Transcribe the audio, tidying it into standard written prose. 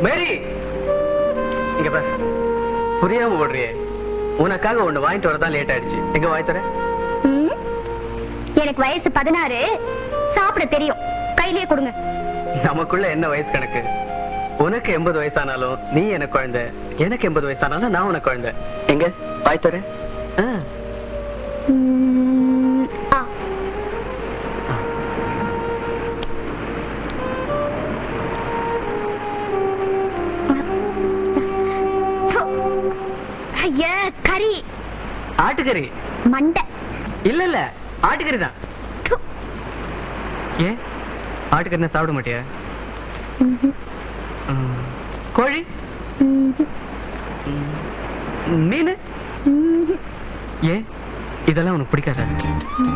மேரி இங்க பாரு, புரியாம ஓடுறியே. உனக்காக ஒண்ணு வாங்கிட்டு வரதான் லேட் ஆயிடுச்சு. எங்க வாங்கி தர? எனக்கு வயசு 16, சாப்பிட தெரியும். கையிலேயே கொடுங்க. நமக்குள்ள என்ன வயசு கணக்கு? உனக்கு 80 வயசானாலும் நீ எனக்கு குழந்தை, எனக்கு 80 வயசானாலும் நான் உனக்கு குழந்தை. எங்க வாங்கி தர? ஐயா, கறி. ஆட்டுக்கறி? மண்டை. இல்ல இல்ல, ஆட்டுக்கறி தான். ஏன் ஆட்டுக்கறி சாப்பிட மாட்டியா? கோழி? மீன்? ஏன் இதெல்லாம் உனக்கு பிடிக்காத?